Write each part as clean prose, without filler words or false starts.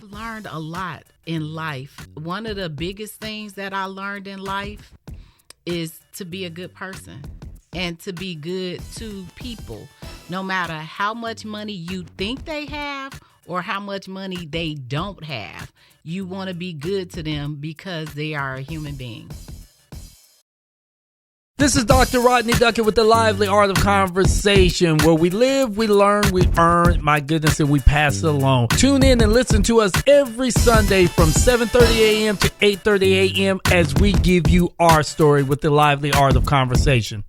I've learned a lot in life. One of the biggest things that I learned in life is to be a good person and to be good to people, no matter how much money you think they have or how much money they don't have. You want to be good to them because they are a human being. This is Dr. Rodney Duckett with the Lively Art of Conversation, where we live, we learn, we earn, my goodness, and we pass it along. Tune in and listen to us every Sunday from 7:30 a.m. to 8:30 a.m. as we give you our story with the Lively Art of Conversation.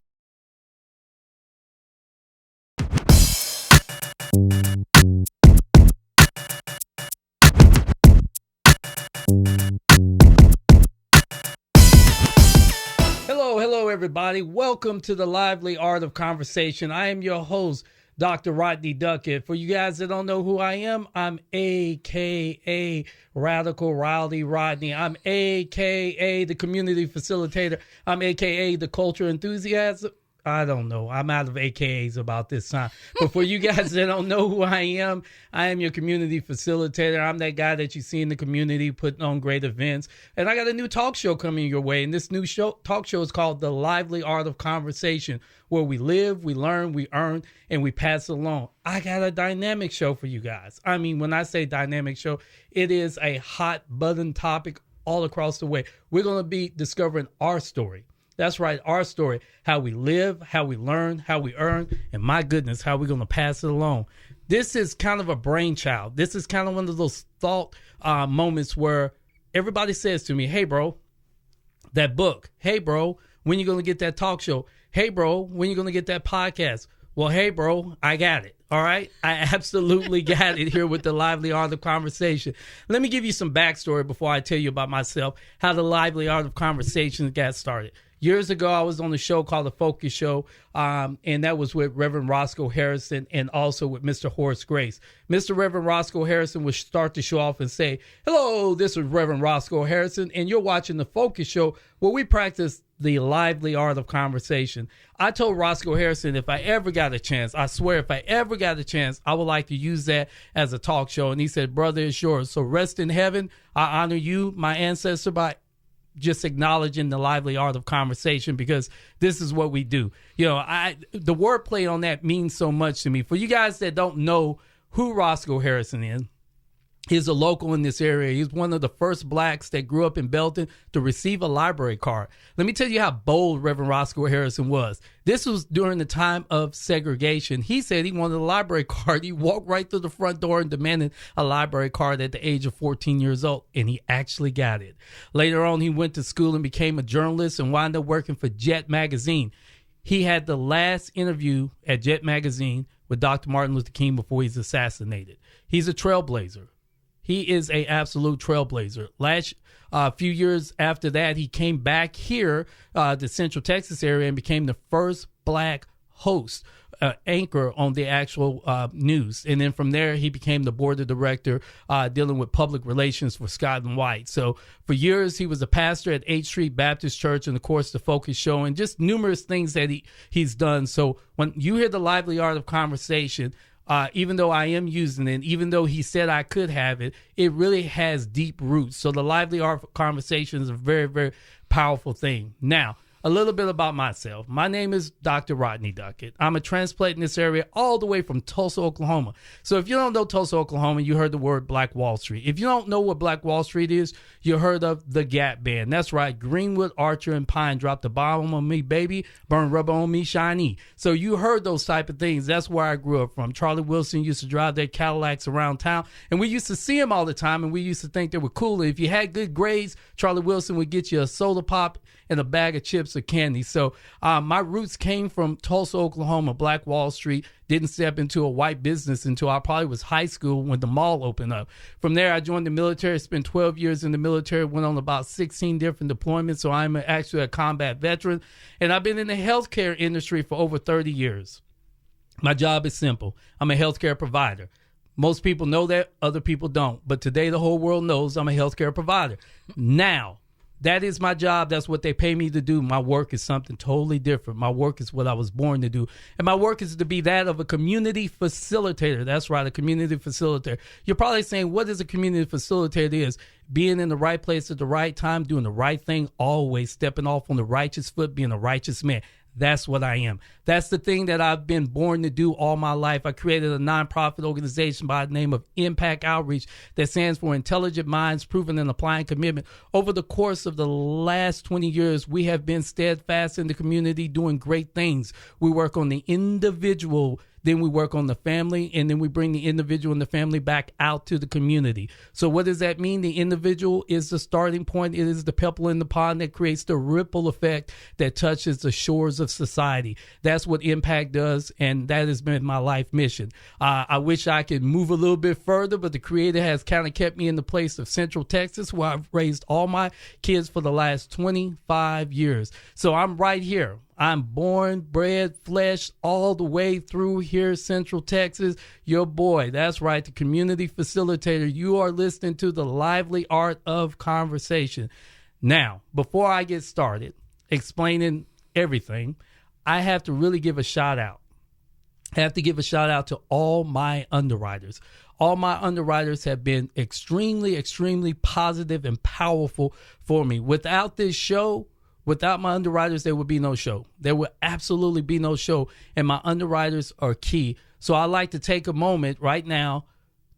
Hello, everybody. Welcome to the Lively Art of Conversation. I am your host, Dr. Rodney Duckett. For you guys that don't know who I am, I'm a.k.a. Radical Rowdy Rodney. I'm a.k.a. the community facilitator. I'm a.k.a. the culture enthusiast. I don't know. I'm out of AKAs about this time. But for you guys that don't know who I am your community facilitator. I'm that guy that you see in the community putting on great events. And I got a new talk show coming your way. And this new talk show is called The Lively Art of Conversation, where we live, we learn, we earn, and we pass along. I got a dynamic show for you guys. I mean, when I say dynamic show, it is a hot button topic all across the way. We're going to be discovering our story. That's right, our story, how we live, how we learn, how we earn, and my goodness, how we're going to pass it along. This is kind of a brainchild. This is kind of one of those thought moments where everybody says to me, hey, bro, that book. Hey, bro, when you going to get that talk show? Hey, bro, when you going to get that podcast? Well, hey, bro, I got it. All right. I absolutely got it here with the Lively Art of Conversation. Let me give you some backstory before I tell you about myself, how the Lively Art of Conversation got started. Years ago, I was on a show called The Focus Show, and that was with Reverend Roscoe Harrison and also with Mr. Horace Grace. Mr. Reverend Roscoe Harrison would start the show off and say, hello, this is Reverend Roscoe Harrison, and you're watching The Focus Show, where we practice the lively art of conversation. I told Roscoe Harrison, if I ever got a chance, I swear, if I ever got a chance, I would like to use that as a talk show. And he said, brother, it's yours. So rest in heaven. I honor you, my ancestor, by just acknowledging the lively art of conversation, because this is what we do. You know, the wordplay on that means so much to me. For you guys that don't know who Roscoe Harrison is, he's a local in this area. He's one of the first blacks that grew up in Belton to receive a library card. Let me tell you how bold Reverend Roscoe Harrison was. This was during the time of segregation. He said he wanted a library card. He walked right through the front door and demanded a library card at the age of 14 years old, and he actually got it. Later on, he went to school and became a journalist and wound up working for Jet Magazine. He had the last interview at Jet Magazine with Dr. Martin Luther King before he's assassinated. He's a trailblazer. He is an absolute trailblazer. Last few years after that, he came back here, the Central Texas area, and became the first black host, anchor on the actual news. And then from there, he became the board of director dealing with public relations for Scott and White. So for years, he was a pastor at 8th Street Baptist Church, and of course, the Focus Show, and just numerous things that he's done. So when you hear the lively art of conversation, even though I am using it, even though he said I could have it, it really has deep roots. So the lively art of conversation is a very, very powerful thing. Now, a little bit about myself. My name is Dr. Rodney Duckett. I'm a transplant in this area all the way from Tulsa, Oklahoma. So if you don't know Tulsa, Oklahoma, you heard the word Black Wall Street. If you don't know what Black Wall Street is, you heard of the Gap Band. That's right. Greenwood, Archer, and Pine dropped the bomb on me, baby. Burn rubber on me, shiny. So you heard those type of things. That's where I grew up from. Charlie Wilson used to drive their Cadillacs around town, and we used to see them all the time, and we used to think they were cool. If you had good grades, Charlie Wilson would get you a soda pop and a bag of chips or candy. So my roots came from Tulsa, Oklahoma, Black Wall Street. Didn't step into a white business until I probably was high school when the mall opened up. From there, I joined the military, spent 12 years in the military, went on about 16 different deployments. So I'm actually a combat veteran, and I've been in the healthcare industry for over 30 years. My job is simple. I'm a healthcare provider. Most people know that, other people don't. But today, the whole world knows I'm a healthcare provider. Now, That is my job. That's what they pay me to do. My work is something totally different. My work is what I was born to do. And my work is to be that of a community facilitator. That's right, a community facilitator. You're probably saying, what is a community facilitator is? Being in the right place at the right time, doing the right thing, always stepping off on the righteous foot, being a righteous man. That's what I am. That's the thing that I've been born to do all my life. I created a nonprofit organization by the name of Impact Outreach that stands for Intelligent Minds, Proven and Applying Commitment. Over the course of the last 20 years, we have been steadfast in the community doing great things. We work on the individual, then we work on the family, and then we bring the individual and the family back out to the community. So what does that mean? The individual is the starting point. It is the pebble in the pond that creates the ripple effect that touches the shores of society. That's what Impact does, and that has been my life mission. I wish I could move a little bit further, but the Creator has kind of kept me in the place of Central Texas, where I've raised all my kids for the last 25 years. So I'm right here. I'm born, bred, flesh, all the way through here, Central Texas. Your boy, that's right, the community facilitator. You are listening to the Lively Art of Conversation. Now, before I get started explaining everything, I have to really give a shout out. I have to give a shout out to all my underwriters. All my underwriters have been extremely, extremely positive and powerful for me. Without this show, without my underwriters, there would be no show. There would absolutely be no show, and my underwriters are key. So I'd like to take a moment right now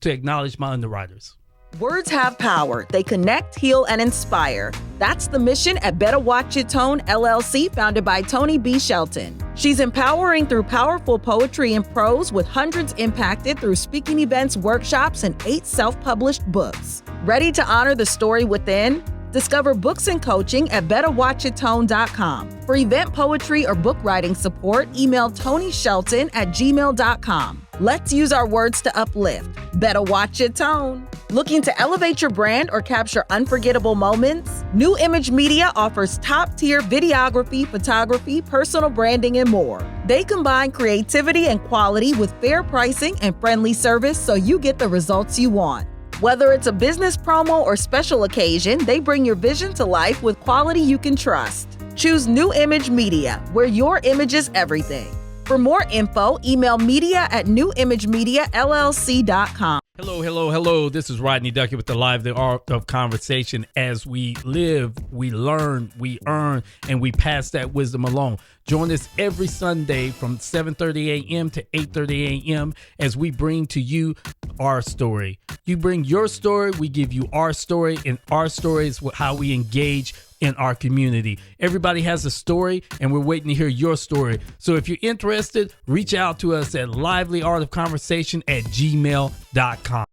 to acknowledge my underwriters. Words have power. They connect, heal, and inspire. That's the mission at Better Watch Your Tone, LLC, founded by Toni B. Shelton. She's empowering through powerful poetry and prose, with hundreds impacted through speaking events, workshops, and 8 self-published books. Ready to honor the story within? Discover books and coaching at betterwatchyourtone.com. For event poetry or book writing support, email ToniShelton@gmail.com. Let's use our words to uplift. Better watch your tone. Looking to elevate your brand or capture unforgettable moments? New Image Media offers top-tier videography, photography, personal branding, and more. They combine creativity and quality with fair pricing and friendly service, so you get the results you want. Whether it's a business promo or special occasion, they bring your vision to life with quality you can trust. Choose New Image Media, where your image is everything. For more info, email media@newimagemiallc.com. Hello. This is Rodney Duckett with the Lively Art of Conversation. As we live, we learn, we earn, and we pass that wisdom along. Join us every Sunday from 7:30 a.m. to 8:30 a.m. as we bring to you our story. You bring your story, we give you our story, and our story is how we engage in our community. Everybody has a story, and we're waiting to hear your story. So if you're interested, reach out to us at livelyartofconversation@gmail.com.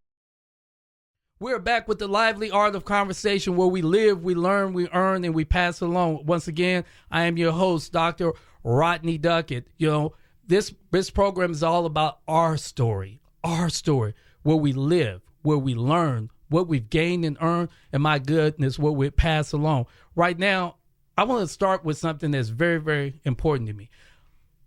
We're back with the Lively Art of Conversation, where we live, we learn, we earn, and we pass along. Once again, I am your host, Dr. Rodney Duckett. You know, this program is all about our story, where we live, where we learn, what we've gained and earned, and my goodness, what we pass along. Right now, I want to start with something that's very, very important to me.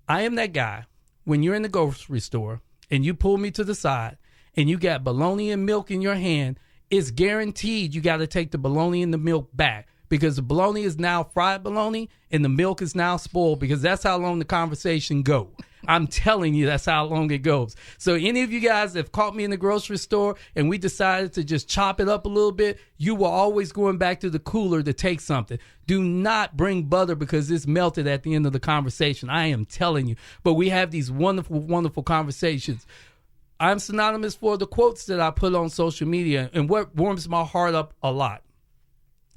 I am that guy, when you're in the grocery store and you pull me to the side and you got bologna and milk in your hand, it's guaranteed you got to take the bologna and the milk back, because the bologna is now fried bologna and the milk is now spoiled, because that's how long the conversation goes. I'm telling you, that's how long it goes. So any of you guys that have caught me in the grocery store and we decided to just chop it up a little bit, you were always going back to the cooler to take something. Do not bring butter, because it's melted at the end of the conversation. I am telling you. But we have these wonderful, wonderful conversations. I'm synonymous for the quotes that I put on social media, and what warms my heart up a lot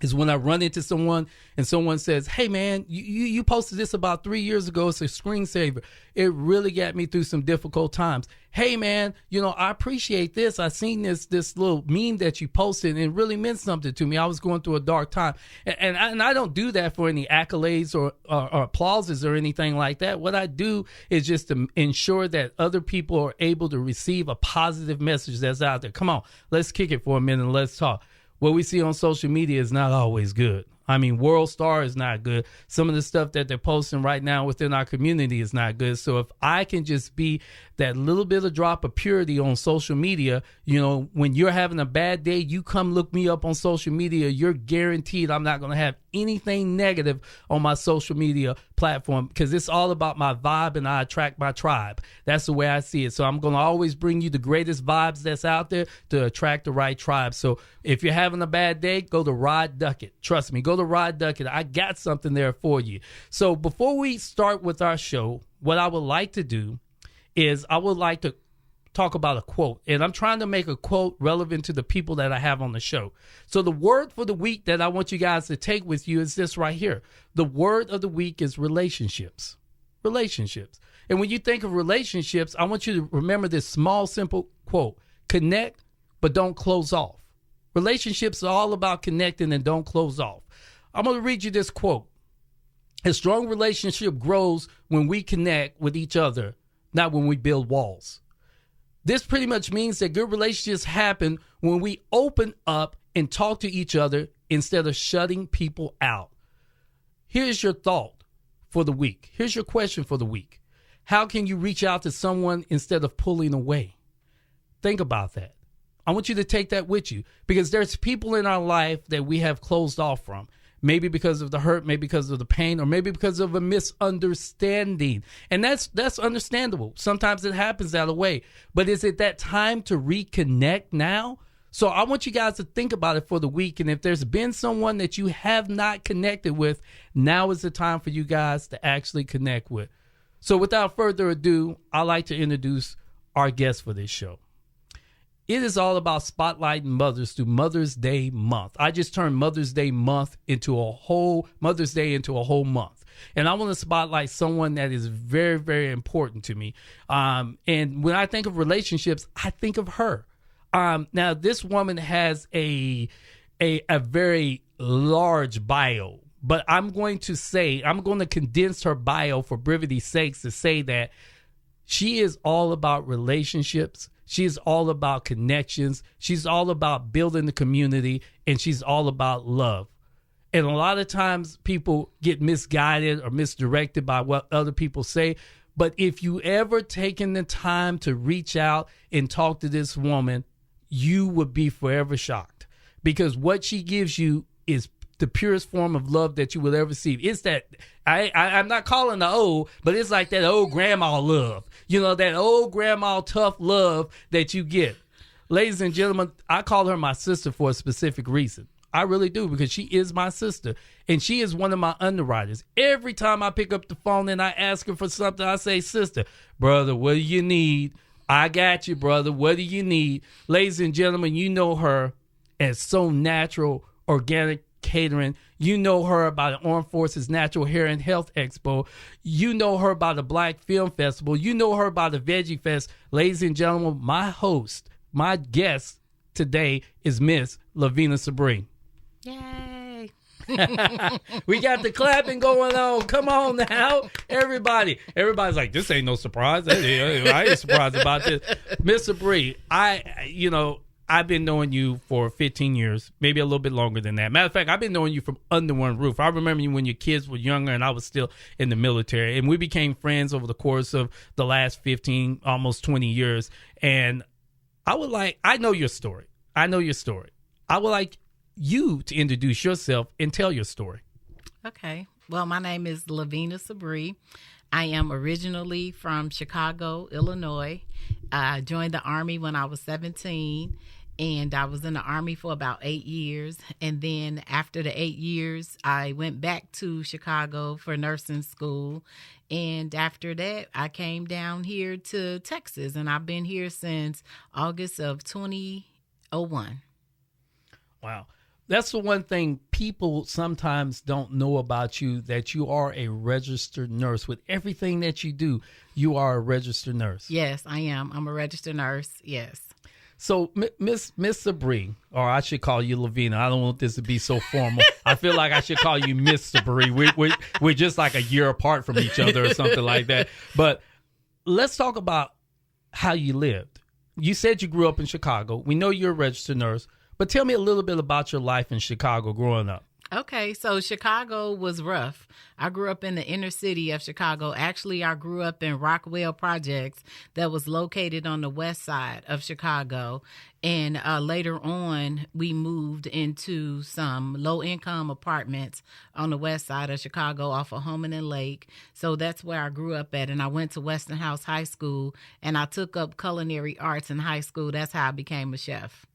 is when I run into someone and someone says, hey man, you posted this about 3 years ago. It's a screensaver. It really got me through some difficult times. Hey man, I appreciate this. I seen this little meme that you posted, and it really meant something to me. I was going through a dark time. And I don't do that for any accolades or applauses or anything like that. What I do is just to ensure that other people are able to receive a positive message that's out there. Come on, let's kick it for a minute and let's talk. What we see on social media is not always good. I mean, World Star is not good. Some of the stuff that they're posting right now within our community is not good. So if I can just be that little bit of drop of purity on social media, you know, when you're having a bad day, you come look me up on social media, you're guaranteed I'm not going to have anything negative on my social media platform, because it's all about my vibe and I attract my tribe. That's the way I see it. So I'm going to always bring you the greatest vibes that's out there to attract the right tribe. So if you're having a bad day, go to Rod Duckett. Trust me, go to Rod Duckett. I got something there for you. So before we start with our show, what I would like to do is I would like to talk about a quote, and I'm trying to make a quote relevant to the people that I have on the show. So the word for the week that I want you guys to take with you is this right here. The word of the week is relationships. Relationships. And when you think of relationships, I want you to remember this small, simple quote: connect, but don't close off. Relationships are all about connecting and don't close off. I'm going to read you this quote. A strong relationship grows when we connect with each other, not when we build walls. This pretty much means that good relationships happen when we open up and talk to each other instead of shutting people out. Here's your thought for the week. Here's your question for the week. How can you reach out to someone instead of pulling away? Think about that. I want you to take that with you, because there's people in our life that we have closed off from. Maybe because of the hurt, maybe because of the pain, or maybe because of a misunderstanding. And that's understandable. Sometimes it happens that way. But is it that time to reconnect now? So I want you guys to think about it for the week. And if there's been someone that you have not connected with, now is the time for you guys to actually connect with. So without further ado, I'd like to introduce our guest for this show. It is all about spotlighting mothers through Mother's Day month. I just turned Mother's Day into a whole month. And I want to spotlight someone that is very, very important to me. And when I think of relationships, I think of her. Now, this woman has a very large bio, but I'm going to condense her bio for brevity's sake to say that she is all about relationships. She's all about connections. She's all about building the community, and she's all about love. And a lot of times people get misguided or misdirected by what other people say. But if you ever taken the time to reach out and talk to this woman, you would be forever shocked, because what she gives you is the purest form of love that you will ever see. It's that, I'm not calling the old, but it's like that old grandma love. You know, that old grandma tough love that you get. Ladies and gentlemen, I call her my sister for a specific reason. I really do, because she is my sister, and she is one of my underwriters. Every time I pick up the phone and I ask her for something, I say, sister, brother, what do you need? I got you, brother. What do you need? Ladies and gentlemen, you know her as So Natural Organic Catering. You know her by the Armed Forces Natural Hair and Health Expo. You know her by the Black Film Festival. You know her by the Veggie Fest. Ladies and gentlemen, my guest today is Miss Luvina Sabree. Yay. We got the clapping going on. Come on now, everybody. Everybody's like, this ain't no surprise. I ain't surprised about this. Miss Sabree, I've been knowing you for 15 years, maybe a little bit longer than that. Matter of fact, I've been knowing you from under one roof. I remember you when your kids were younger and I was still in the military. And we became friends over the course of the last 15, almost 20 years. And I know your story. I would like you to introduce yourself and tell your story. Okay. Well, my name is Luvina Sabree. I am originally from Chicago, Illinois. I joined the Army when I was 17, and I was in the Army for about 8 years. And then after the 8 years, I went back to Chicago for nursing school. And after that, I came down here to Texas, and I've been here since August of 2001. Wow. That's the one thing people sometimes don't know about you, that you are a registered nurse. With everything that you do, you are a registered nurse. Yes, I am. I'm a registered nurse. Yes. So, Miss Sabree, or I should call you Luvina. I don't want this to be so formal. I feel like I should call you Miss Sabree. We're just like a year apart from each other or something like that. But let's talk about how you lived. You said you grew up in Chicago. We know you're a registered nurse. But tell me a little bit about your life in Chicago growing up. Okay, so Chicago was rough. I grew up in the inner city of Chicago. Actually, I grew up in Rockwell Projects that was located on the west side of Chicago. And later on, we moved into some low-income apartments on the west side of Chicago off of Homan and Lake. So that's where I grew up at. And I went to Weston House High School, and I took up culinary arts in high school. That's how I became a chef.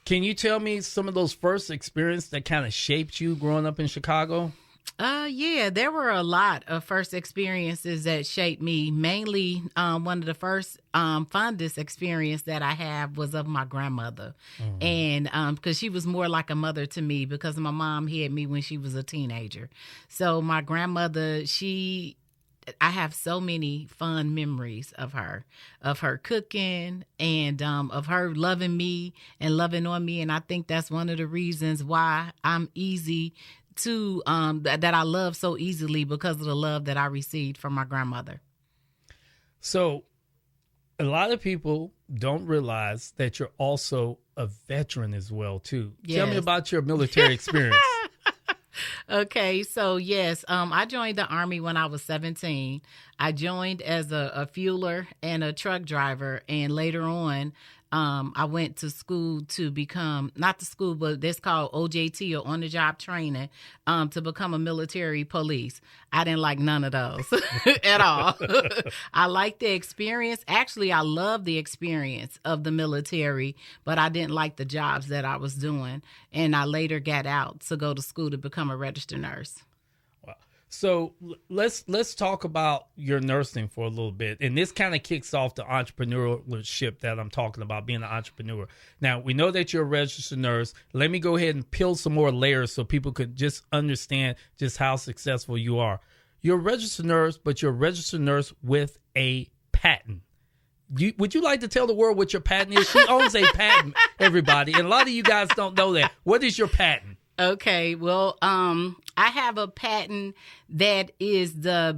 Can you tell me some of those first experiences that kind of shaped you growing up in Chicago? Yeah, there were a lot of first experiences that shaped me. Mainly, one of the first fondest experience that I have was of my grandmother. And because she was more like a mother to me because my mom had me when she was a teenager. So my grandmother, I have so many fond memories of her cooking and of her loving me and loving on me. And I think that's one of the reasons why I'm easy to, that I love so easily, because of the love that I received from my grandmother. So a lot of people don't realize that you're also a veteran as well, too. Yes. Tell me about your military experience. Okay, so yes, I joined the Army when I was 17. I joined as a fueler and a truck driver, and later on, I went to school to become, not the school, but it's called OJT, or on-the-job training, to become a military police. I didn't like none of those at all. I liked the experience. Actually, I loved the experience of the military, but I didn't like the jobs that I was doing. And I later got out to go to school to become a registered nurse. So let's talk about your nursing for a little bit. And this kind of kicks off the entrepreneurship that I'm talking about, being an entrepreneur. Now, we know that you're a registered nurse. Let me go ahead and peel some more layers so people could just understand just how successful you are. You're a registered nurse, but you're a registered nurse with a patent. Would you like to tell the world what your patent is? She owns a patent, everybody. And a lot of you guys don't know that. What is your patent? Okay, well, I have a patent that is the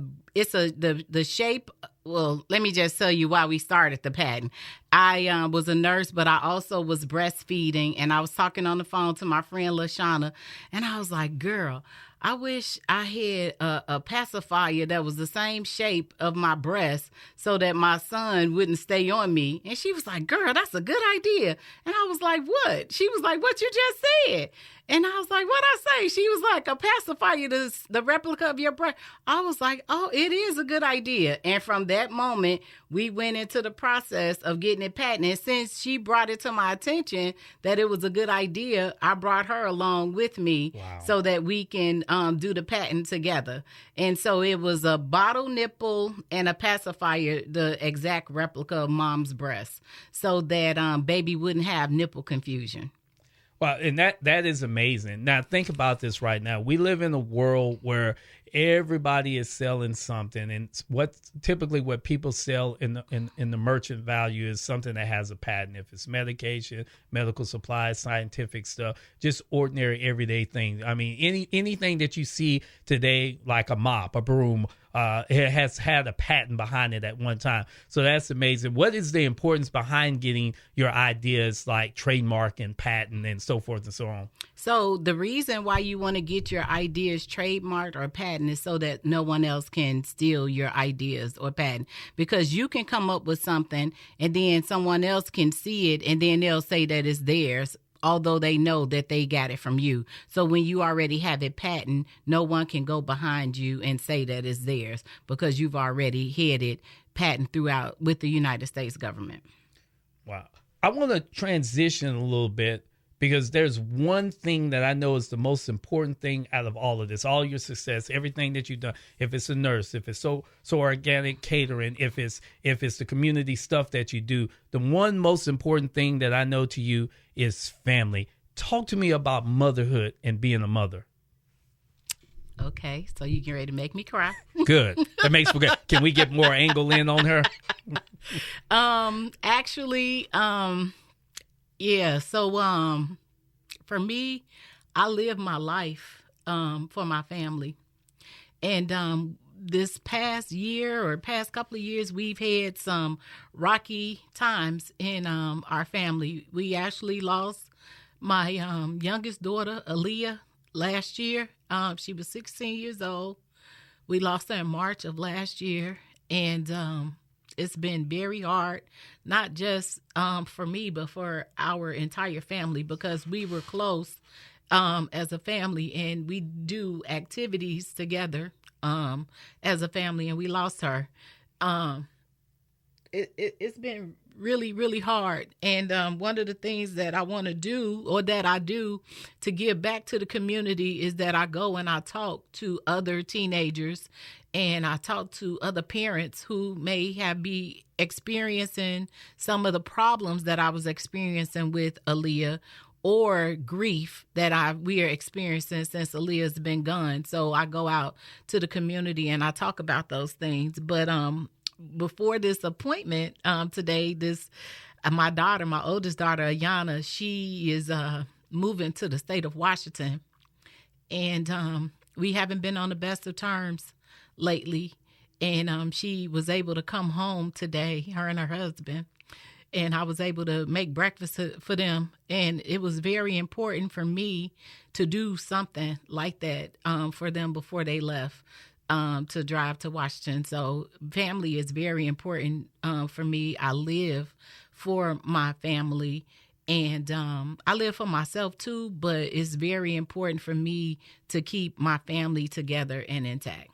shape. Well, let me just tell you why we started the patent. I was a nurse, but I also was breastfeeding, and I was talking on the phone to my friend LaShawna, and I was like, girl, I wish I had a pacifier that was the same shape of my breast so that my son wouldn't stay on me. And she was like, girl, that's a good idea. And I was like, what? She was like, what you just said. And I was like, what'd I say? She was like, a pacifier, the replica of your breast. I was like, oh, it is a good idea. And from that moment, we went into the process of getting it patented. Since she brought it to my attention that it was a good idea, I brought her along with me. Wow. So that we can do the patent together. And so it was a bottle nipple and a pacifier, the exact replica of mom's breast, so that baby wouldn't have nipple confusion. Well, and that is amazing. Now, think about this right now. We live in a world where everybody is selling something, and typically what people sell in the merchant value is something that has a patent. If it's medication, medical supplies, scientific stuff, just ordinary everyday things. I mean, anything that you see today, like a mop, a broom, it has had a patent behind it at one time. So that's amazing. What is the importance behind getting your ideas like trademark and patent and so forth and so on? So the reason why you want to get your ideas trademarked or patent is so that no one else can steal your ideas or patent. Because you can come up with something and then someone else can see it and then they'll say that it's theirs, although they know that they got it from you. So when you already have it patent, no one can go behind you and say that it's theirs because you've already had it patent throughout with the United States government. Wow. I want to transition a little bit because there's one thing that I know is the most important thing out of all of this, all your success, everything that you've done. If it's a nurse, if it's so organic catering, if it's the community stuff that you do, the one most important thing that I know to you is family. Talk to me about motherhood and being a mother. Okay, so you get ready to make me cry. Good. That makes me good. Can we get more angle in on her? Actually, yeah. So, for me, I live my life, for my family. And, this past year or past couple of years, we've had some rocky times in, our family. We actually lost my, youngest daughter, Aaliyah, last year. She was 16 years old. We lost her in March of last year. And it's been very hard, not just for me, but for our entire family, because we were close as a family, and we do activities together as a family, and we lost her. It's been really, really hard. And one of the things that I want to do, or that I do to give back to the community, is that I go and I talk to other teenagers, and I talk to other parents who may be experiencing some of the problems that I was experiencing with Aaliyah, or grief that we are experiencing since Aaliyah's been gone. So I go out to the community and I talk about those things. But before this appointment today, my oldest daughter, Ayana, she is moving to the state of Washington. And we haven't been on the best of terms lately. And she was able to come home today, her and her husband. And I was able to make breakfast for them. And it was very important for me to do something like that for them before they left to drive to Washington. So family is very important for me. I live for my family. And I live for myself too, but it's very important for me to keep my family together and intact.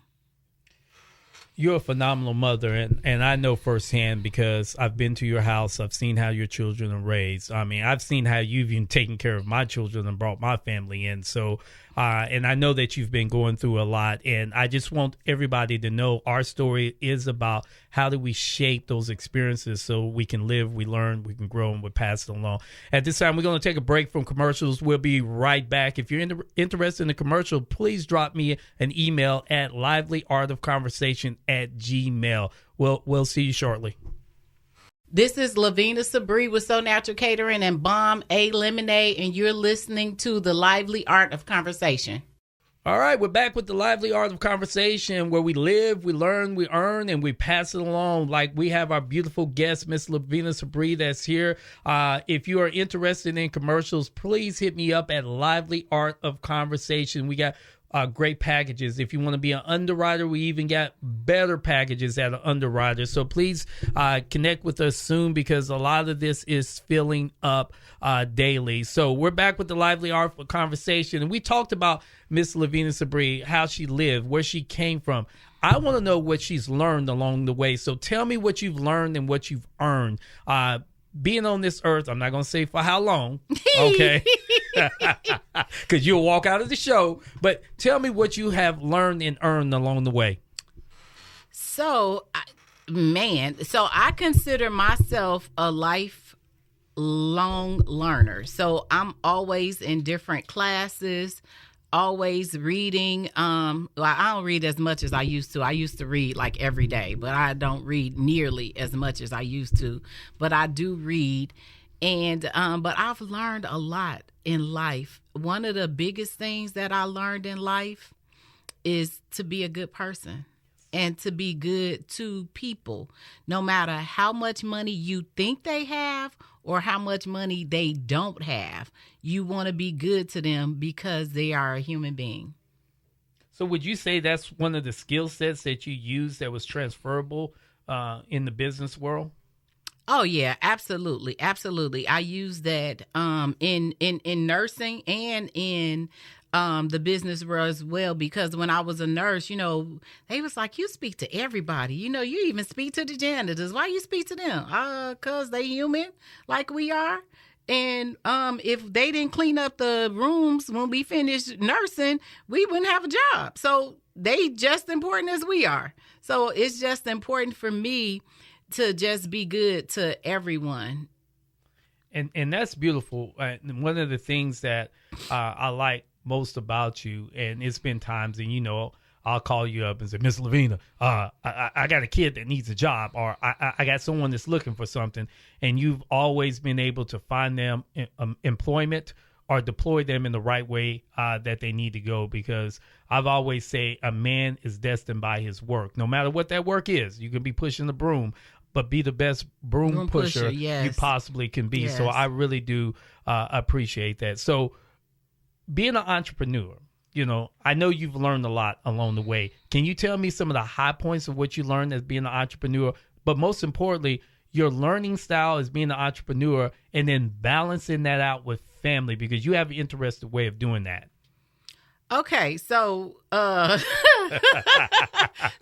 You're a phenomenal mother, and I know firsthand because I've been to your house. I've seen how your children are raised. I mean, I've seen how you've even taken care of my children and brought my family in. So, and I know that you've been going through a lot, and I just want everybody to know our story is about how do we shape those experiences so we can live, we learn, we can grow, and we pass it along. At this time, we're going to take a break from commercials. We'll be right back. If you're interested in the commercial, please drop me an email at livelyartofconversation@gmail.com. We'll see you shortly. This is Luvina Sabree with So Natural Catering and Bomb A Lemonade, and you're listening to The Lively Art of Conversation. All right, we're back with The Lively Art of Conversation, where we live, we learn, we earn, and we pass it along. Like we have our beautiful guest, Miss Luvina Sabree, that's here. If you are interested in commercials, please hit me up at Lively Art of Conversation. We got great packages. If you want to be an underwriter, we even got better packages at an underwriter. So please connect with us soon, because a lot of this is filling up daily. So we're back with The Lively Art of Conversation, and we talked about Miss Luvina Sabree, how she lived, where she came from. I want to know what she's learned along the way. So tell me what you've learned and what you've earned. Being on this earth, I'm not going to say for how long, okay? Because you'll walk out of the show. But tell me what you have learned and earned along the way. So I consider myself a lifelong learner. So I'm always in different classes, always reading. I don't read as much as I used to. I used to read like every day, but I don't read nearly as much as I used to. But I do read. And but I've learned a lot in life. One of the biggest things that I learned in life is to be a good person and to be good to people, no matter how much money you think they have or how much money they don't have. You want to be good to them because they are a human being. So would you say that's one of the skill sets that you use that was transferable in the business world? Oh, yeah, absolutely. Absolutely. I use that in nursing and in the business world as well, because when I was a nurse, they was like, you speak to everybody. You even speak to the janitors. Why you speak to them? Because they human like we are. And if they didn't clean up the rooms when we finished nursing, we wouldn't have a job. So they just important as we are. So it's just important for me to just be good to everyone. And that's beautiful. One of the things that I like most about you, and it's been times, and I'll call you up and say, Miss Luvina, I got a kid that needs a job, or I got someone that's looking for something, and you've always been able to find them employment or deploy them in the right way that they need to go, because I've always say a man is destined by his work. No matter what that work is, you can be pushing the broom, but be the best broom pusher yes. you possibly can be. Yes. So I really do appreciate that. So being an entrepreneur, I know you've learned a lot along the way. Can you tell me some of the high points of what you learned as being an entrepreneur? But most importantly, your learning style as being an entrepreneur, and then balancing that out with family, because you have an interesting way of doing that. Okay, so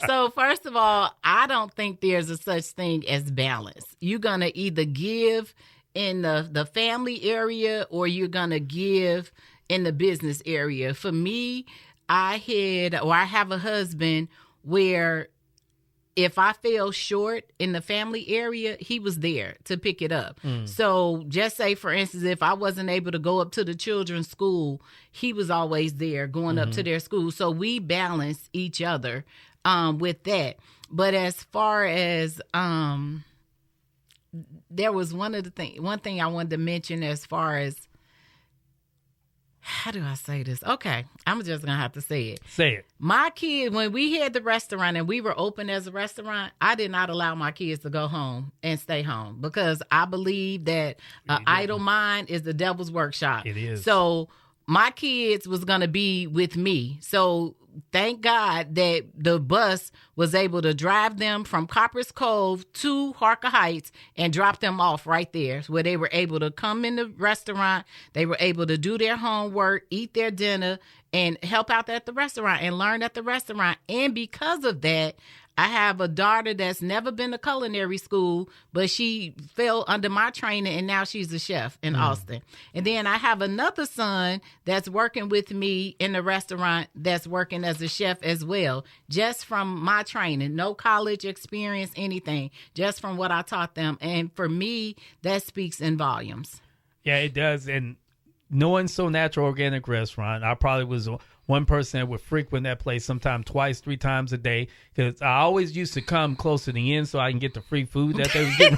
so first of all, I don't think there's a such thing as balance. You're going to either give in the family area or you're going to give in the business area. For me, I have a husband where if I fell short in the family area, he was there to pick it up. So just say, for instance, if I wasn't able to go up to the children's school, he was always there going up to their school. So we balance each other with that. But as far as there was one thing I wanted to mention as far as, how do I say this? Okay, I'm just going to have to say it. Say it. My kid, when we had the restaurant and we were open as a restaurant, I did not allow my kids to go home and stay home because I believe that an idle mind is the devil's workshop. It is. So my kids was going to be with me. So thank God that the bus was able to drive them from Copper's Cove to Harker Heights and drop them off right there, where they were able to come in the restaurant. They were able to do their homework, eat their dinner, and help out at the restaurant and learn at the restaurant. And because of that, I have a daughter that's never been to culinary school, but she fell under my training, and now she's a chef in Austin. And then I have another son that's working with me in the restaurant that's working as a chef as well, just from my training. No college experience, anything, just from what I taught them. And for me, that speaks in volumes. Yeah, it does. And knowing So Natural Organic Restaurant, I probably was one person that would frequent that place sometime twice, 3 times a day, because I always used to come close to the end so I can get the free food that they was giving.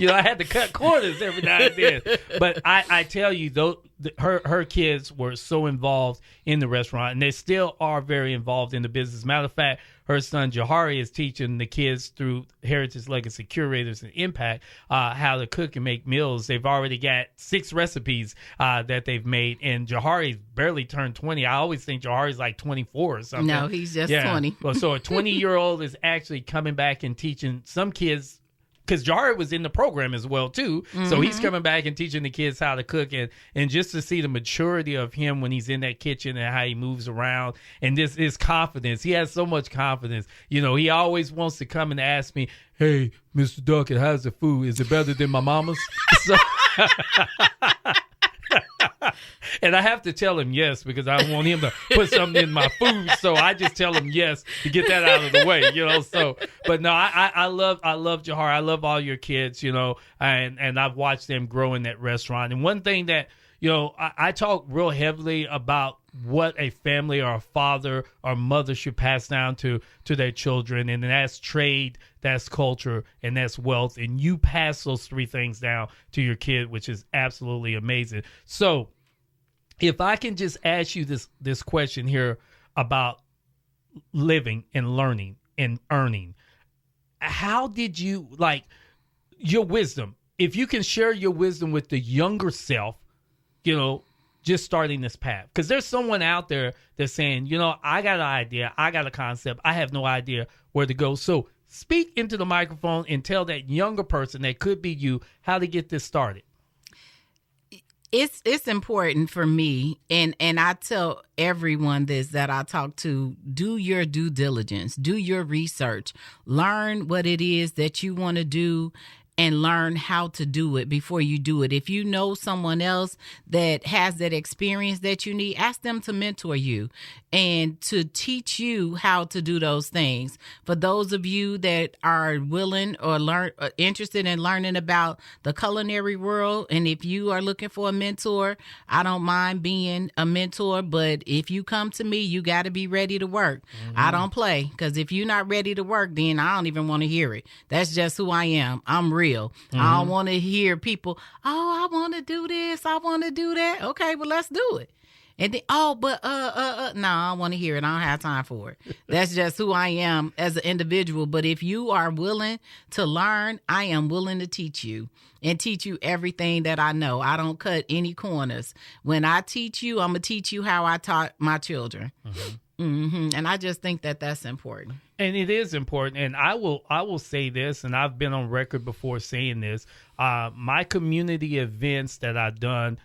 I had to cut corners every now and then. But I tell you, though, her kids were so involved in the restaurant, and they still are very involved in the business. Matter of fact, her son Jahari is teaching the kids through Heritage Legacy Curators and Impact how to cook and make meals. They've already got 6 recipes that they've made, and Jahari's barely turned 20. I always think Jahari's like 24 or something. No, he's just 20. Well, so a 20-year-old is actually coming back and teaching some kids, because Jahari was in the program as well, too. So he's coming back and teaching the kids how to cook. And just to see the maturity of him when he's in that kitchen and how he moves around and this his confidence. He has so much confidence. He always wants to come and ask me, hey, Mr. Duckett, how's the food? Is it better than my mama's? So, and I have to tell him yes, because I want him to put something in my food. So I just tell him yes to get that out of the way, So, but no, I love Jahari. I love all your kids, and I've watched them grow in that restaurant. And one thing that, I talk real heavily about what a family or a father or mother should pass down to their children. And that's trade, that's culture, and that's wealth. And you pass those 3 things down to your kid, which is absolutely amazing. So if I can just ask you this question here about living and learning and earning, how did you, your wisdom, if you can share your wisdom with the younger self, just starting this path? Because there's someone out there that's saying, I got an idea, I got a concept, I have no idea where to go. So speak into the microphone and tell that younger person that could be you how to get this started. It's important for me, and I tell everyone this that I talk to, do your due diligence, do your research, learn what it is that you want to do, and learn how to do it before you do it. If you know someone else that has that experience that you need, ask them to mentor you and to teach you how to do those things. For those of you that are willing or interested in learning about the culinary world, and if you are looking for a mentor, I don't mind being a mentor, but if you come to me, you got to be ready to work. I don't play, because if you're not ready to work, then I don't even want to hear it. That's just who I am. I'm real. I don't want to hear people, I want to do this, I want to do that. Okay, well, let's do it. And then, no, I don't want to hear it. I don't have time for it. That's just who I am as an individual. But if you are willing to learn, I am willing to teach you and teach you everything that I know. I don't cut any corners. When I teach you, I'm going to teach you how I taught my children. And I just think that that's important. And it is important. And I will say this, and I've been on record before saying this. My community events that I've done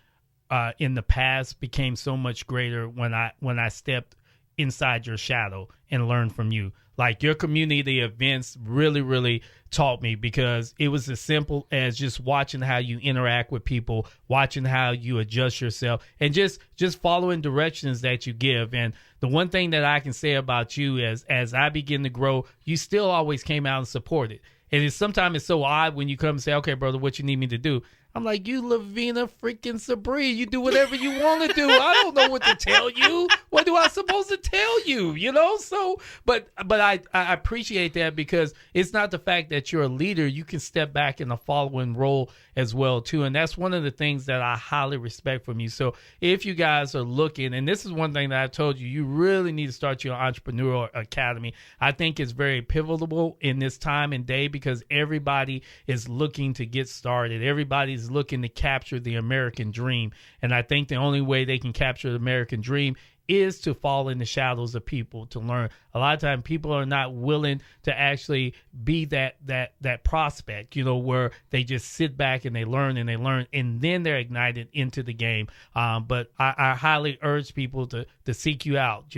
in the past became so much greater when I stepped inside your shadow and learned from you. Like, your community events really, really taught me, because it was as simple as just watching how you interact with people, watching how you adjust yourself, and just following directions that you give. And the one thing that I can say about you is, as I begin to grow, you still always came out and supported. And sometimes it's so odd when you come and say, okay, brother, what you need me to do? I'm like, you Luvina freaking Sabree, you do whatever you want to do. I don't know what to tell you. What do I supposed to tell you? You know? So, but I appreciate that, because it's not the fact that you're a leader. You can step back in a following role as well too. And that's one of the things that I highly respect from you. So if you guys are looking, and this is one thing that I've told you, you really need to start your entrepreneurial academy. I think it's very pivotal in this time and day, because everybody is looking to get started. Everybody's looking to capture the American dream. And I think the only way they can capture the American dream is to fall in the shadows of people, to learn. A lot of times people are not willing to actually be that prospect, where they just sit back and they learn, and then they're ignited into the game. But I highly urge people to seek you out,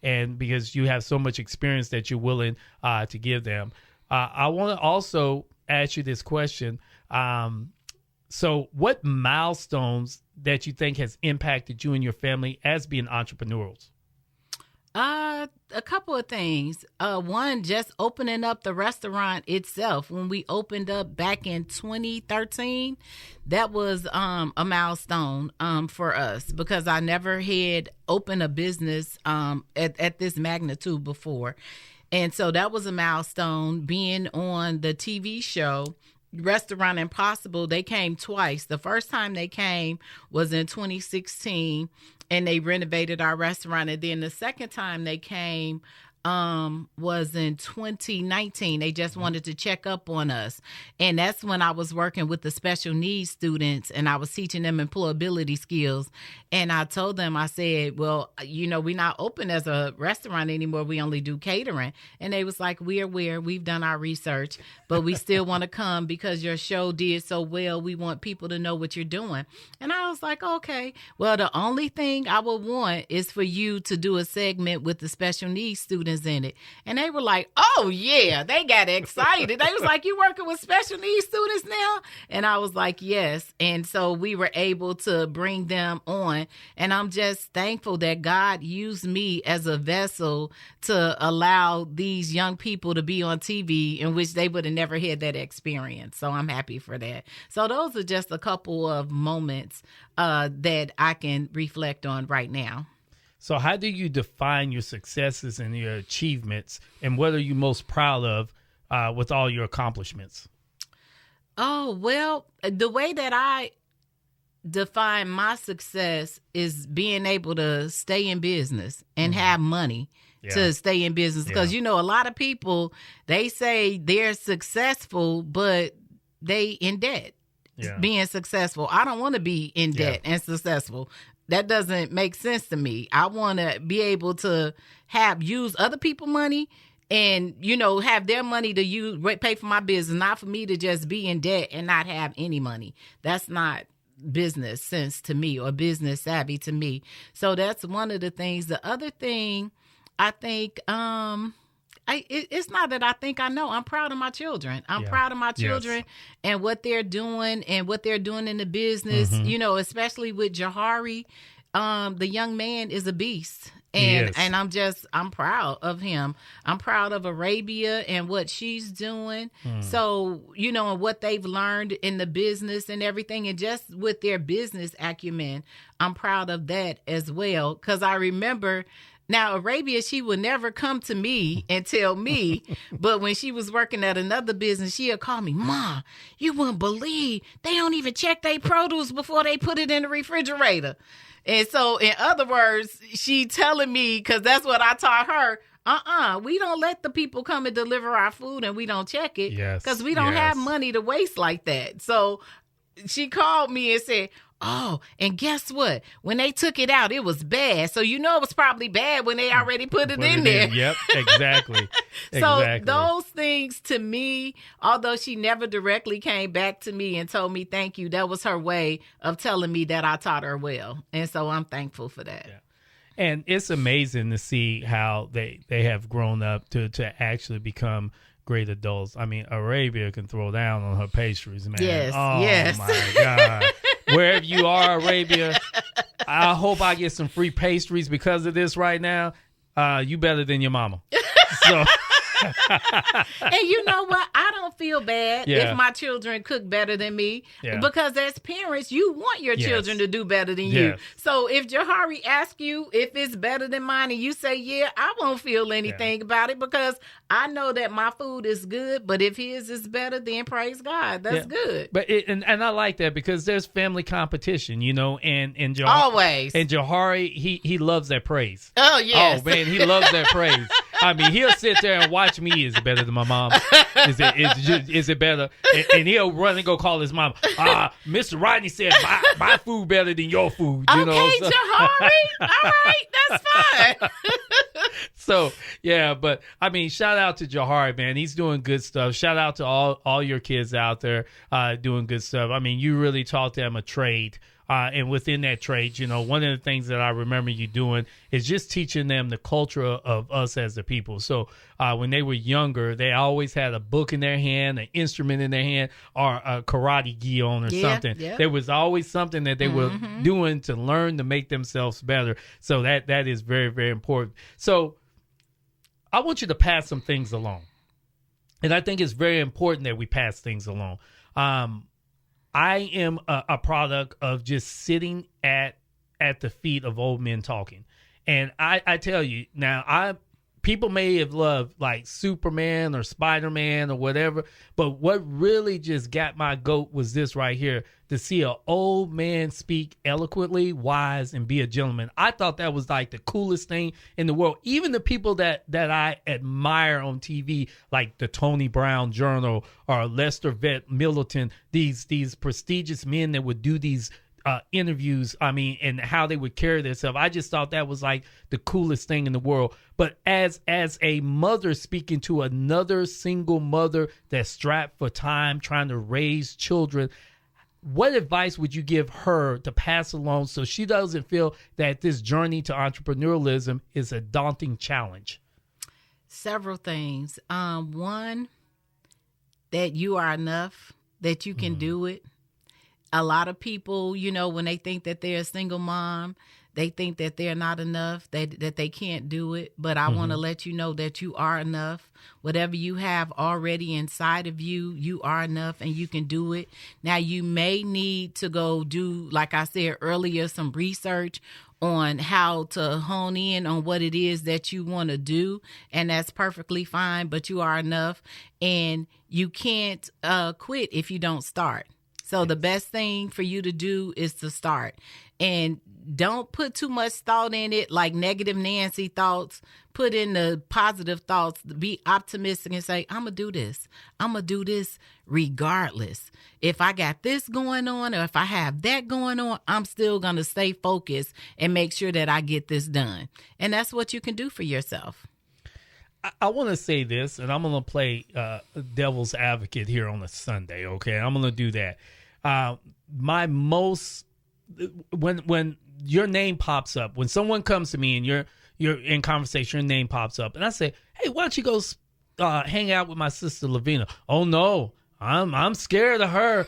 and because you have so much experience that you're willing to give them. I want to also ask you this question. So what milestones that you think has impacted you and your family as being entrepreneurs? A couple of things. One, just opening up the restaurant itself. When we opened up back in 2013, that was a milestone for us, because I never had opened a business at this magnitude before. And so that was a milestone. Being on the TV show Restaurant Impossible, they came twice. The first time they came was in 2016, and they renovated our restaurant. And then the second time they came was in 2019. They just wanted to check up on us. And that's when I was working with the special needs students, and I was teaching them employability skills. And I told them, I said, well, we're not open as a restaurant anymore. We only do catering. And they was like, we're aware. We've done our research, but we still want to come because your show did so well. We want people to know what you're doing. And I was like, okay, well, the only thing I would want is for you to do a segment with the special needs students in it. And they were like, oh yeah, they got excited. They was like, you working with special needs students now? And I was like, yes. And so we were able to bring them on. And I'm just thankful that God used me as a vessel to allow these young people to be on TV, in which they would have never had that experience. So I'm happy for that. So those are just a couple of moments that I can reflect on right now. So how do you define your successes and your achievements, and what are you most proud of with all your accomplishments? Oh, well, the way that I define my success is being able to stay in business and have money to stay in business. Because, a lot of people, they say they're successful, but they in debt being successful. I don't want to be in debt and successful. That doesn't make sense to me. I want to be able to use other people's money and, have their money to pay for my business, not for me to just be in debt and not have any money. That's not business sense to me, or business savvy to me. So that's one of the things. The other thing, I think, it's not that I think I know. I'm proud of my children. I'm proud of my children and what they're doing in the business, especially with Jahari. The young man is a beast. And I'm proud of him. I'm proud of Arabia and what she's doing. So, and what they've learned in the business and everything, and just with their business acumen, I'm proud of that as well. 'Cause I remember Now, Arabia, she would never come to me and tell me, but when she was working at another business, she'd call me, Ma, you wouldn't believe they don't even check their produce before they put it in the refrigerator. And so, in other words, she telling me, because that's what I taught her, we don't let the people come and deliver our food and we don't check it because we don't have money to waste like that. So she called me and said, oh, and guess what? When they took it out, it was bad. So it was probably bad when they already put it in there. Yep, exactly. So those things to me, although she never directly came back to me and told me thank you, that was her way of telling me that I taught her well. And so I'm thankful for that. Yeah. And it's amazing to see how they have grown up to actually become great adults. I mean, Arabia can throw down on her pastries, man. Yes, oh my God. Wherever you are, Arabia, I hope I get some free pastries because of this right now. You better than your mama. So. And you know what? I don't feel bad if my children cook better than me because as parents, you want your children to do better than you. So if Jahari asks you if it's better than mine and you say, yeah, I won't feel anything about it because I know that my food is good, but if his is better, then praise God. That's good. But and I like that because there's family competition, and Jahari, always. And Jahari, he loves that praise. Oh, yes. Oh, man, he loves that praise. I mean, he'll sit there and watch me. Is it better than my mom? Is it better? And he'll run and go call his mom. Mr. Rodney said my food better than your food. Okay, Jahari. All right, that's fine. So, yeah, but I mean, shout out to Jahari, man. He's doing good stuff. Shout out to all your kids out there doing good stuff. I mean, you really taught them a trade. And within that trade, one of the things that I remember you doing is just teaching them the culture of us as the people. So when they were younger, they always had a book in their hand, an instrument in their hand, or a karate gi on or something. Yeah. There was always something that they were doing to learn to make themselves better. So that is very, very important. So I want you to pass some things along. And I think it's very important that we pass things along. I am a product of just sitting at the feet of old men talking. And I tell you, now, people may have loved like Superman or Spider-Man or whatever, but what really just got my goat was this right here, to see an old man speak eloquently, wise, and be a gentleman. I thought that was like the coolest thing in the world. Even the people that I admire on TV, like the Tony Brown Journal or Lester Vet Middleton, these prestigious men that would do these interviews, and how they would carry themselves. I just thought that was like the coolest thing in the world. But as a mother speaking to another single mother that's strapped for time, trying to raise children, what advice would you give her to pass along so she doesn't feel that this journey to entrepreneurialism is a daunting challenge? Several things. One, that you are enough, that you can do it. A lot of people, when they think that they're a single mom, they think that they're not enough, that they can't do it. But I want to let you know that you are enough. Whatever you have already inside of you, you are enough and you can do it. Now, you may need to go do, like I said earlier, some research on how to hone in on what it is that you want to do. And that's perfectly fine, but you are enough. And you can't quit if you don't start. So the best thing for you to do is to start. And don't put too much thought in it, like negative Nancy thoughts. Put in the positive thoughts. Be optimistic and say, I'm going to do this. I'm going to do this regardless. If I got this going on or if I have that going on, I'm still going to stay focused and make sure that I get this done. And that's what you can do for yourself. I want to say this, and I'm going to play devil's advocate here on a Sunday, okay? I'm going to do that. When your name pops up, when someone comes to me and you're in conversation, your name pops up, and I say, hey, why don't you go hang out with my sister Luvina? Oh, no, I'm scared of her.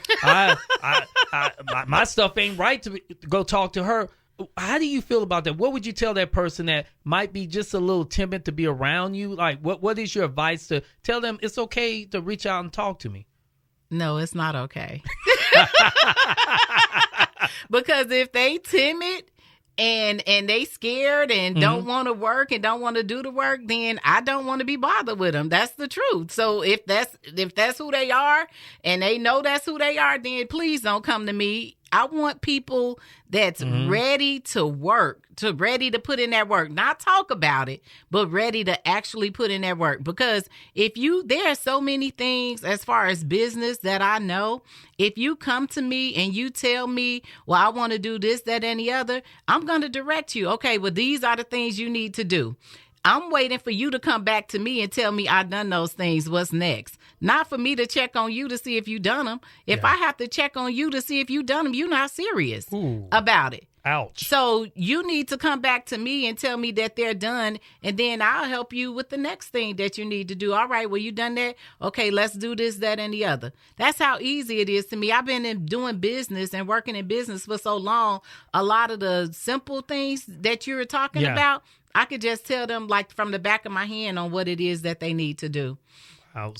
My stuff ain't right to go talk to her. How do you feel about that? What would you tell that person that might be just a little timid to be around you? Like, what is your advice to tell them it's okay to reach out and talk to me? No, it's not okay. Because if they timid, and they scared and don't want to work and don't want to do the work, then I don't want to be bothered with them. That's the truth. So if that's who they are and they know that's who they are, then please don't come to me. I want people that's ready to work, ready to put in that work, not talk about it, but ready to actually put in that work. Because there are so many things as far as business that I know. If you come to me and you tell me, well, I want to do this, that, and the other, I'm going to direct you. Okay, well, these are the things you need to do. I'm waiting for you to come back to me and tell me I done those things. What's next? Not for me to check on you to see if you done them. If I have to check on you to see if you done them, you're not serious about it. Ouch. So you need to come back to me and tell me that they're done, and then I'll help you with the next thing that you need to do. All right, well, you done that? Okay, let's do this, that, and the other. That's how easy it is to me. I've been doing business and working in business for so long. A lot of the simple things that you're talking about, I could just tell them like from the back of my hand on what it is that they need to do.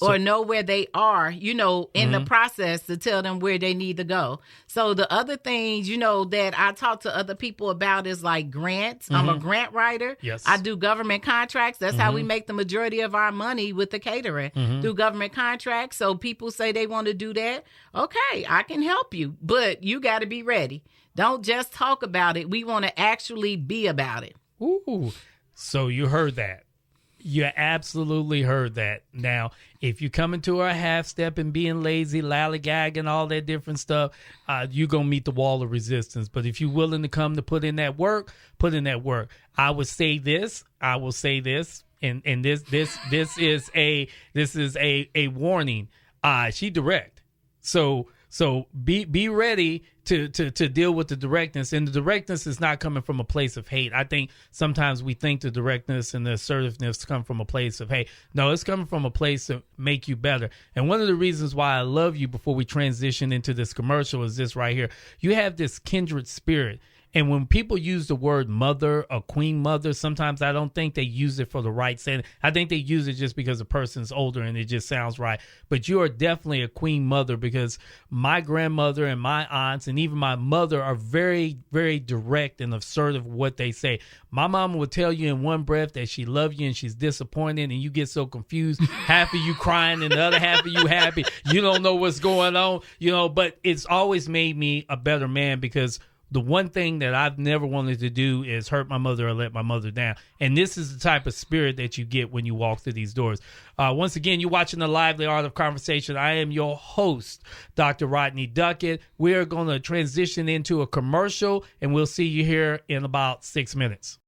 Or know where they are, in the process to tell them where they need to go. So the other things, that I talk to other people about is like grants. I'm a grant writer. Yes. I do government contracts. That's how we make the majority of our money with the catering, through government contracts. So people say they want to do that. Okay, I can help you, but you got to be ready. Don't just talk about it. We want to actually be about it. Ooh, so you heard that. You absolutely heard that. Now, if you come into a half step and being lazy, lollygag and all that different stuff, you're going to meet the wall of resistance. But if you're willing to come to put in that work, put in that work. I will say this, and this is a warning. She direct. So be ready to deal with the directness, and the directness is not coming from a place of hate. I think sometimes we think the directness and the assertiveness come from a place of hate. No, it's coming from a place to make you better. And one of the reasons why I love you before we transition into this commercial is this right here. You have this kindred spirit. And when people use the word mother or queen mother, sometimes I don't think they use it for the right sense. I think they use it just because the person's older and it just sounds right. But you are definitely a queen mother, because my grandmother and my aunts and even my mother are very, very direct and assertive with what they say. My mama will tell you in one breath that she loves you and she's disappointed, and you get so confused. Half of you crying and the other half of you happy. You don't know what's going on, but it's always made me a better man, because the one thing that I've never wanted to do is hurt my mother or let my mother down. And this is the type of spirit that you get when you walk through these doors. Once again, you're watching The Lively Art of Conversation. I am your host, Dr. Rodney Duckett. We're going to transition into a commercial, and we'll see you here in about 6 minutes.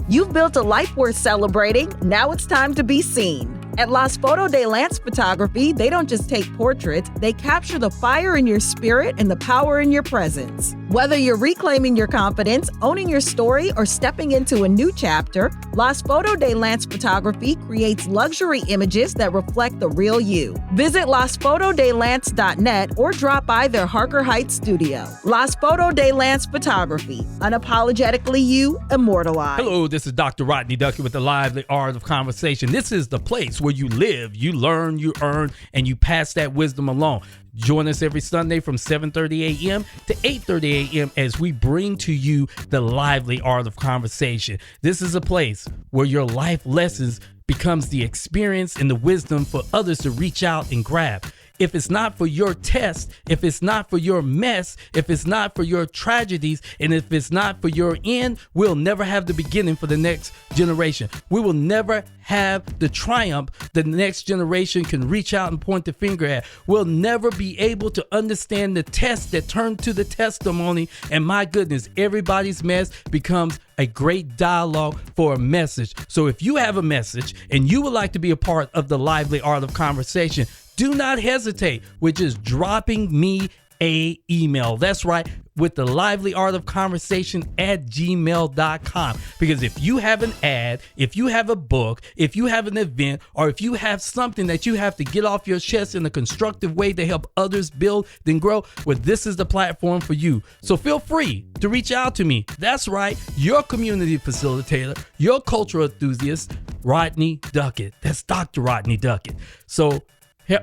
You've built a life worth celebrating. Now it's time to be seen. At Las Foto de Lance Photography, they don't just take portraits, they capture the fire in your spirit and the power in your presence. Whether you're reclaiming your confidence, owning your story, or stepping into a new chapter, Las Foto de Lance Photography creates luxury images that reflect the real you. Visit lasfotodelance.net or drop by their Harker Heights studio. Las Foto de Lance Photography, unapologetically you, immortalized. Hello, this is Dr. Rodney Duckett with The Lively Art of Conversation. This is the place where you live, you learn, you earn, and you pass that wisdom along. Join us every Sunday from 7:30 a.m. to 8:30 a.m. as we bring to you the lively art of conversation. This is a place where your life lessons becomes the experience and the wisdom for others to reach out and grab. If it's not for your test, if it's not for your mess, if it's not for your tragedies, and if it's not for your end, we'll never have the beginning for the next generation. We will never have the triumph the next generation can reach out and point the finger at. We'll never be able to understand the test that turned to the testimony. And my goodness, everybody's mess becomes a great dialogue for a message. So if you have a message and you would like to be a part of the lively art of conversation, do not hesitate with just dropping me a email. That's right, with the lively art of conversation at gmail.com. Because if you have an ad, if you have a book, if you have an event, or if you have something that you have to get off your chest in a constructive way to help others build, then grow, well, this is the platform for you. So feel free to reach out to me. That's right, your community facilitator, your cultural enthusiast, Rodney Duckett. That's Dr. Rodney Duckett. So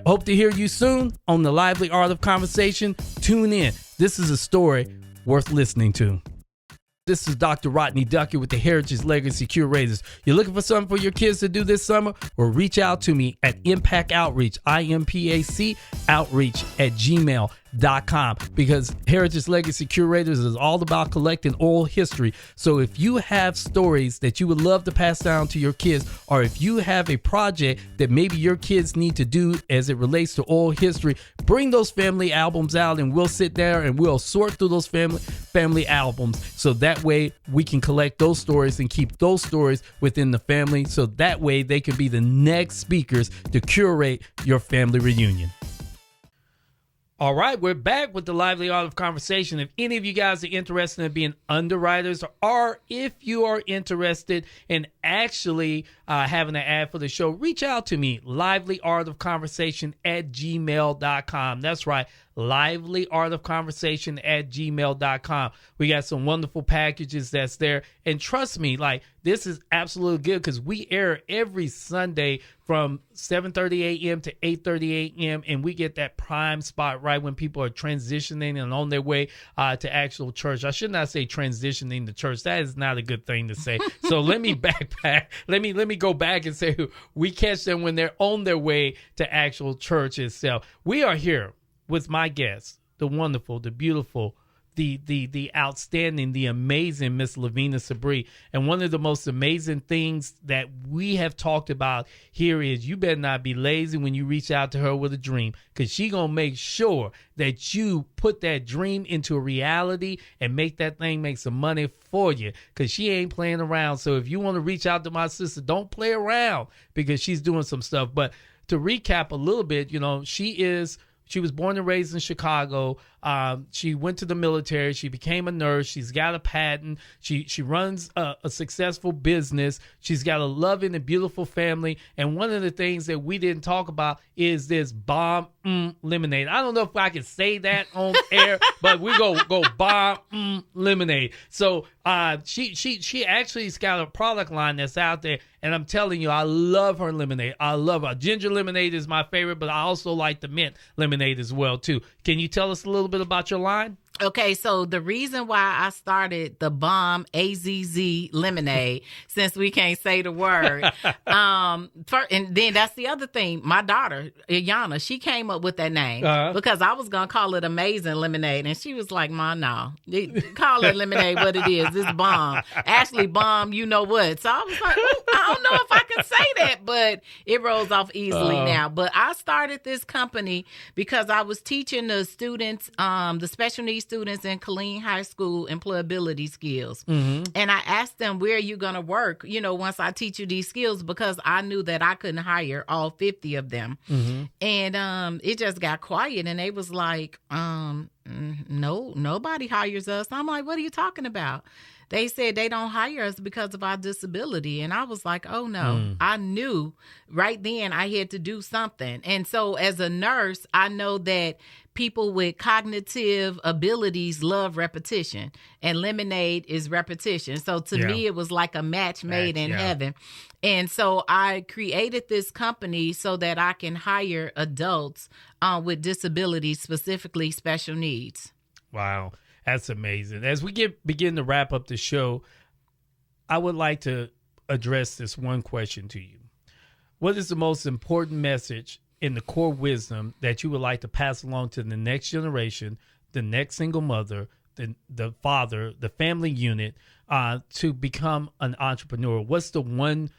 hope to hear you soon on the Lively Art of Conversation. Tune in. This is a story worth listening to. This is Dr. Rodney Duckett with the Heritage Legacy Curators. You're looking for something for your kids to do this summer? Well, reach out to me at Impact Outreach, IMPAC Outreach @gmail.com, because Heritage Legacy Curators is all about collecting oral history. So if you have stories that you would love to pass down to your kids, or if you have a project that maybe your kids need to do as it relates to oral history, bring those family albums out and we'll sit there and we'll sort through those family albums, so that way we can collect those stories and keep those stories within the family, so that way they can be the next speakers to curate your family reunion. All right, we're back with the Lively Art of Conversation. If any of you guys are interested in being underwriters, or if you are interested in actually having an ad for the show, reach out to me, livelyartofconversation @gmail.com. That's right, livelyartofconversation @gmail.com. We got some wonderful packages that's there. And trust me, like, this is absolutely good, because we air every Sunday from 7:30 a.m. to 8:30 a.m. and we get that prime spot right when people are transitioning and on their way to actual church. I should not say transitioning to church. That is not a good thing to say. So let me backpack. Let me go back and say we catch them when they're on their way to actual church itself. We are here with my guests, the wonderful, the beautiful, the outstanding, the amazing Miss Luvina Sabree. And one of the most amazing things that we have talked about here is you better not be lazy when you reach out to her with a dream, because she gonna make sure that you put that dream into a reality and make that thing make some money for you, because she ain't playing around. So if you want to reach out to my sister, don't play around, because she's doing some stuff. But to recap a little bit, you know, she was born and raised in Chicago. She went to the military. She became a nurse. She's got a patent. She runs a successful business. She's got a loving and beautiful family. And one of the things that we didn't talk about is this bomb lemonade. I don't know if I can say that on air, but we go bomb lemonade. So she actually's got a product line that's out there. And I'm telling you, I love her lemonade. I love her. Ginger lemonade is my favorite, but I also like the mint lemonade as well, too. Can you tell us a little bit about your line? Okay, so the reason why I started the bomb AZZ lemonade, since we can't say the word, and then that's the other thing. My daughter, Iyanna, she came up with that name because I was going to call it amazing lemonade. And she was like, Ma, no, call it lemonade what it is. It's bomb. Actually, bomb, you know what. So I was like, I don't know if I can say that, but it rolls off easily now. But I started this company because I was teaching the students, the special needs students in Killeen High School, employability skills. Mm-hmm. And I asked them, where are you going to work, you know, once I teach you these skills, because I knew that I couldn't hire all 50 of them. Mm-hmm. And it just got quiet, and they was like, no, nobody hires us. I'm like, what are you talking about? They said they don't hire us because of our disability. And I was like, oh, no. I knew right then I had to do something. And so as a nurse, I know that people with cognitive abilities love repetition, and lemonade is repetition. So to me, it was like a match made in heaven. And so I created this company so that I can hire adults with disabilities, specifically special needs. Wow. That's amazing. As we begin to wrap up the show, I would like to address this one question to you. What is the most important message in the core wisdom that you would like to pass along to the next generation, the next single mother, the father, the family unit, to become an entrepreneur? What's the one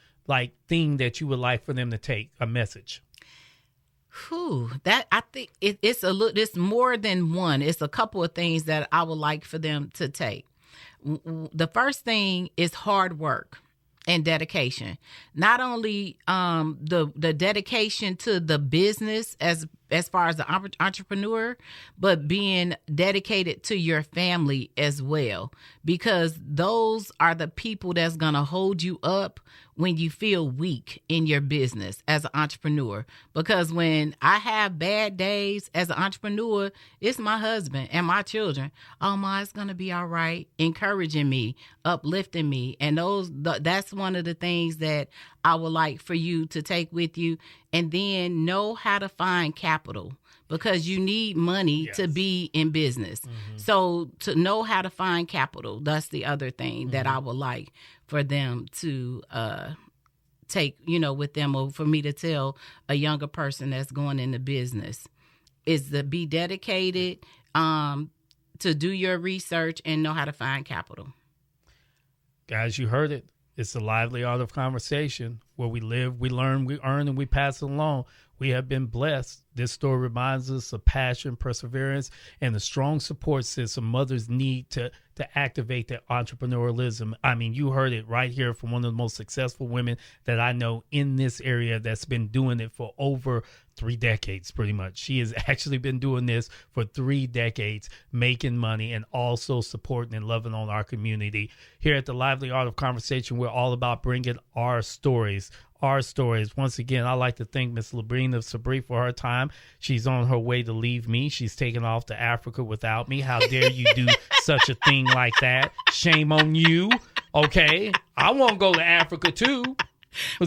thing that you would like for them to take, a message? That I think it's more than one. It's a couple of things that I would like for them to take. The first thing is hard work and dedication. Not only the dedication to the business as far as the entrepreneur, but being dedicated to your family as well, because those are the people that's going to hold you up when you feel weak in your business as an entrepreneur. Because when I have bad days as an entrepreneur, it's my husband and my children. Oh, Ma, it's going to be all right, encouraging me, uplifting me. And that's one of the things that I would like for you to take with you. And then know how to find capital, because you need money to be in business. So to know how to find capital, that's the other thing that I would like for them to take, with them, or for me to tell a younger person that's going into business, is to be dedicated, to do your research and know how to find capital. Guys, you heard it. It's the lively art of conversation, where we live, we learn, we earn, and we pass it along. We have been blessed. This story reminds us of passion, perseverance, and the strong support system mothers need to activate their entrepreneurialism. I mean, you heard it right here from one of the most successful women that I know in this area, that's been doing it for over 3 decades, pretty much. She has actually been doing this for 3 decades, making money and also supporting and loving on our community. Here at the Lively Art of Conversation, we're all about bringing our stories. Once again, I'd like to thank Miss Luvina Sabree for her time. She's on her way to leave me. She's taking off to Africa without me. How dare you do such a thing like that? Shame on you. Okay, I want to go to Africa too.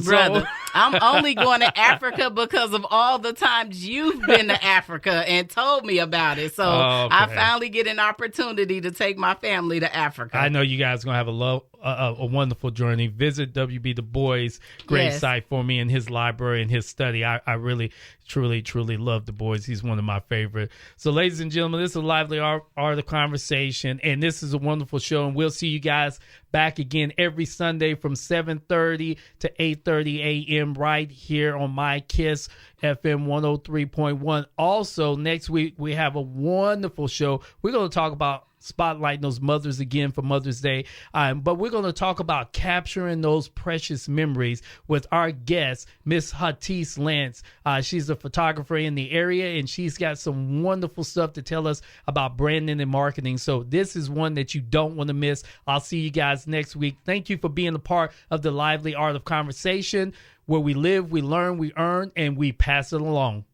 Brother, I'm only going to Africa because of all the times you've been to Africa and told me about it. So I finally get an opportunity to take my family to Africa. I know you guys are going to have a wonderful journey. Visit W.B. Du Bois' great site for me, and his library and his study. I really, truly, truly love Du Bois. He's one of my favorite. So, ladies and gentlemen, this is a lively art of conversation, and this is a wonderful show, and we'll see you guys back again every Sunday from 7:30 to 8:30 a.m. right here on My Kiss FM 103.1. Also, next week, we have a wonderful show. We're going to talk about spotlighting those mothers again for Mother's Day. But we're going to talk about capturing those precious memories with our guest, Miss Hatise Lance. She's a photographer in the area, and she's got some wonderful stuff to tell us about branding and marketing. So this is one that you don't want to miss. I'll see you guys next week. Thank you for being a part of the Lively Art of Conversation, where we live, we learn, we earn, and we pass it along.